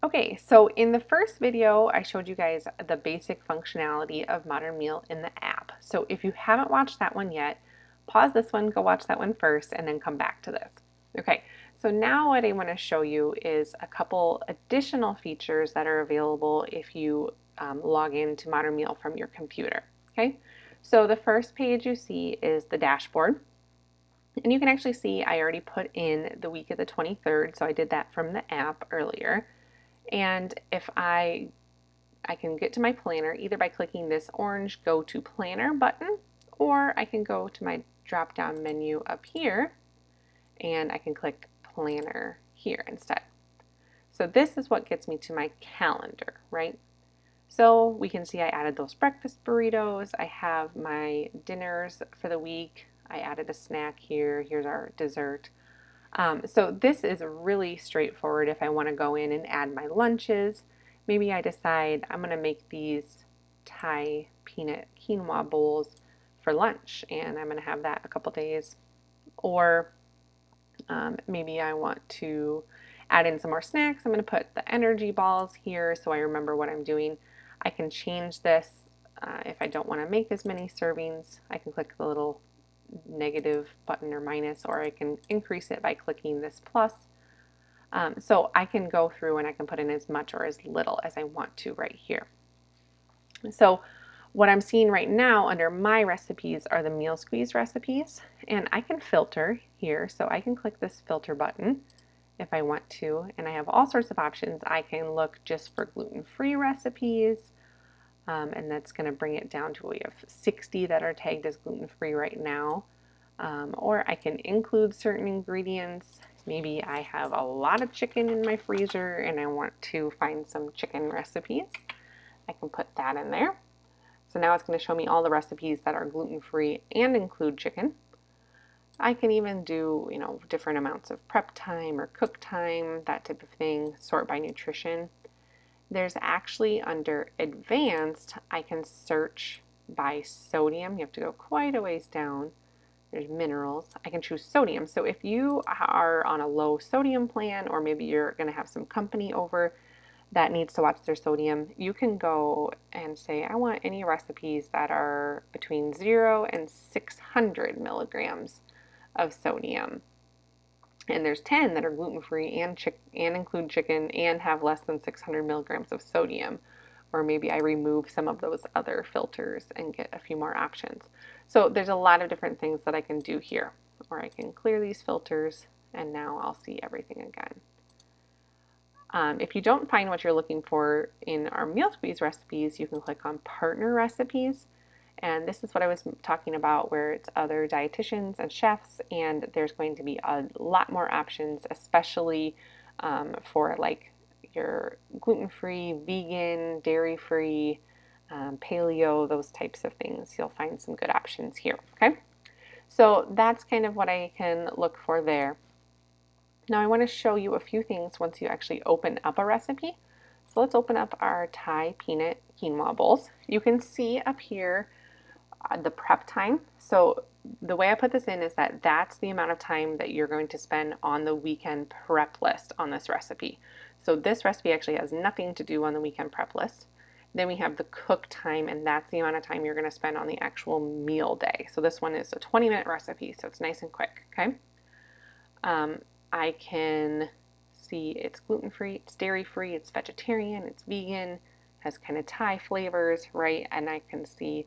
Okay, so in the first video, I showed you guys the basic functionality of Modernmeal in the app. So if you haven't watched that one yet, pause this one, go watch that one first, and then come back to this. Okay, so now what I want to show you is a couple additional features that are available if you log into Modernmeal from your computer. Okay, so the first page you see is the dashboard. And you can actually see I already put in the week of the 23rd, so I did that from the app earlier. And if I can get to my planner either by clicking this orange Go to Planner button, or I can go to my drop down menu up here and I can click Planner here instead. So this is what gets me to my calendar, right? So we can see I added those breakfast burritos. I have my dinners for the week. I added a snack here. Here's our dessert. So this is really straightforward if I want to go in and add my lunches. Maybe I decide I'm going to make these Thai peanut quinoa bowls for lunch and I'm going to have that a couple days. Or maybe I want to add in some more snacks. I'm going to put the energy balls here so I remember what I'm doing. I can change this if I don't want to make as many servings. I can click the little negative button or minus, or I can increase it by clicking this plus. So I can go through and I can put in as much or as little as I want to right here. So what I'm seeing right now under my recipes are the meal squeeze recipes, and I can filter here. So I can click this filter button if I want to, and I have all sorts of options. I can look just for gluten-free recipes, and that's going to bring it down to, we have 60 that are tagged as gluten-free right now. Or I can include certain ingredients. Maybe I have a lot of chicken in my freezer and I want to find some chicken recipes. I can put that in there. So now it's going to show me all the recipes that are gluten-free and include chicken. I can even do, different amounts of prep time or cook time, that type of thing, sort by nutrition. There's actually under advanced, I can search by sodium. You have to go quite a ways down. There's minerals. I can choose sodium. So if you are on a low sodium plan, or maybe you're going to have some company over that needs to watch their sodium, you can go and say, I want any recipes that are between 0 and 600 milligrams of sodium. And there's 10 that are gluten-free and include chicken and have less than 600 milligrams of sodium. Or maybe I remove some of those other filters and get a few more options. So there's a lot of different things that I can do here. Or I can clear these filters and now I'll see everything again. If you don't find what you're looking for in our meal squeeze recipes, you can click on partner recipes. And this is what I was talking about, where it's other dietitians and chefs, and there's going to be a lot more options, especially for like your gluten-free, vegan, dairy-free, paleo, those types of things. You'll find some good options here, okay? So that's kind of what I can look for there. Now I want to show you a few things once you actually open up a recipe. So let's open up our Thai peanut quinoa bowls. You can see up here the prep time. So the way I put this in is that that's the amount of time that you're going to spend on the weekend prep list on this recipe. So this recipe actually has nothing to do on the weekend prep list. Then we have the cook time, and that's the amount of time you're going to spend on the actual meal day. So this one is a 20-minute recipe, so it's nice and quick, okay? I can see it's gluten-free, it's dairy-free, it's vegetarian, it's vegan, has kind of Thai flavors, right? And I can see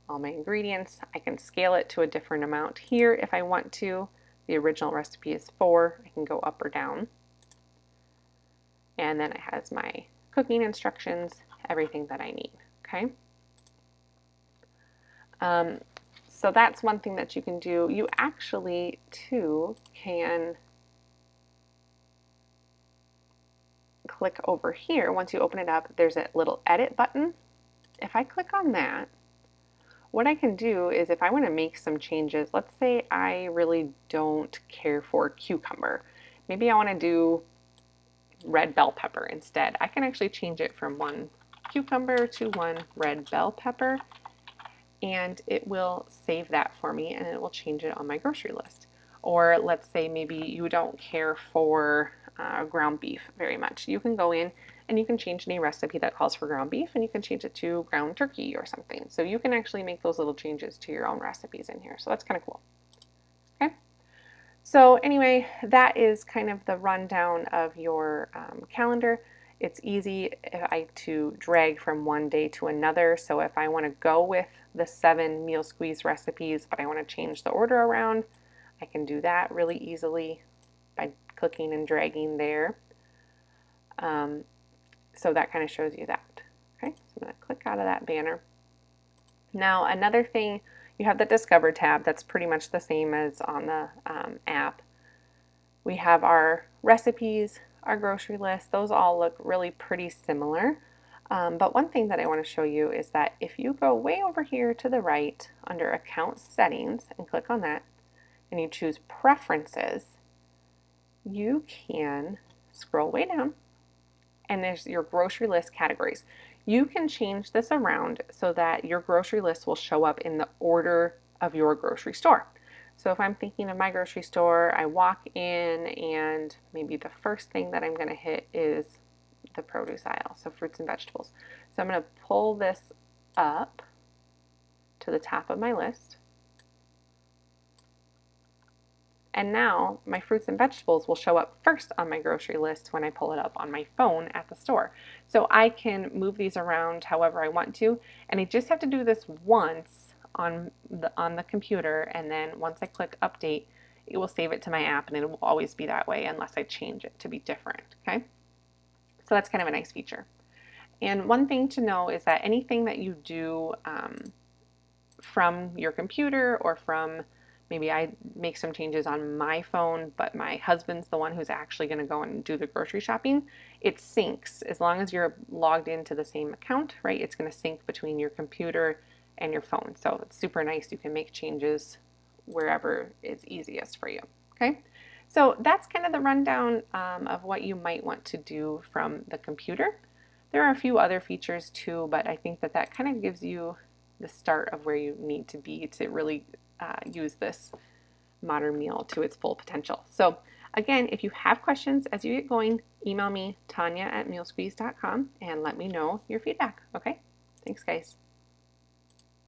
all my ingredients. I can scale it to a different amount here if I want to. The original recipe is 4. I can go up or down. And then it has my cooking instructions, everything that I need, okay? So that's one thing that you can do. You actually, too, can click over here. Once you open it up, there's a little edit button. If I click on that, what I can do is if I want to make some changes, let's say I really don't care for cucumber. Maybe I want to do red bell pepper instead. I can actually change it from 1 cucumber to 1 red bell pepper, and it will save that for me and it will change it on my grocery list. Or let's say maybe you don't care for ground beef very much. You can go in and you can change any recipe that calls for ground beef, and you can change it to ground turkey or something. So you can actually make those little changes to your own recipes in here. So that's kind of cool. Okay. So anyway, that is kind of the rundown of your calendar. It's easy to drag from one day to another. So if I want to go with the 7 meal squeeze recipes, but I want to change the order around, I can do that really easily by clicking and dragging there. So that kind of shows you that. Okay, so I'm going to click out of that banner. Now another thing, you have the Discover tab. That's pretty much the same as on the app. We have our recipes, our grocery list. Those all look really pretty similar. But one thing that I want to show you is that if you go way over here to the right under Account Settings and click on that, and you choose Preferences, you can scroll way down, and there's your grocery list categories. You can change this around so that your grocery list will show up in the order of your grocery store. So if I'm thinking of my grocery store, I walk in and maybe the first thing that I'm going to hit is the produce aisle, so fruits and vegetables. So I'm going to pull this up to the top of my list. And now my fruits and vegetables will show up first on my grocery list when I pull it up on my phone at the store. So I can move these around however I want to, and I just have to do this once on the computer, and then once I click update, it will save it to my app, and it will always be that way unless I change it to be different. Okay, so that's kind of a nice feature. And one thing to know is that anything that you do from your computer, or from maybe I make some changes on my phone, but my husband's the one who's actually going to go and do the grocery shopping, it syncs. As long as you're logged into the same account, right, it's going to sync between your computer and your phone. So it's super nice. You can make changes wherever is easiest for you. Okay, so that's kind of the rundown of what you might want to do from the computer. There are a few other features too, but I think that kind of gives you the start of where you need to be to really use this Modernmeal to its full potential. So again, if you have questions as you get going, email me, Tanya@mealsqueeze.com, and let me know your feedback. Okay, thanks guys.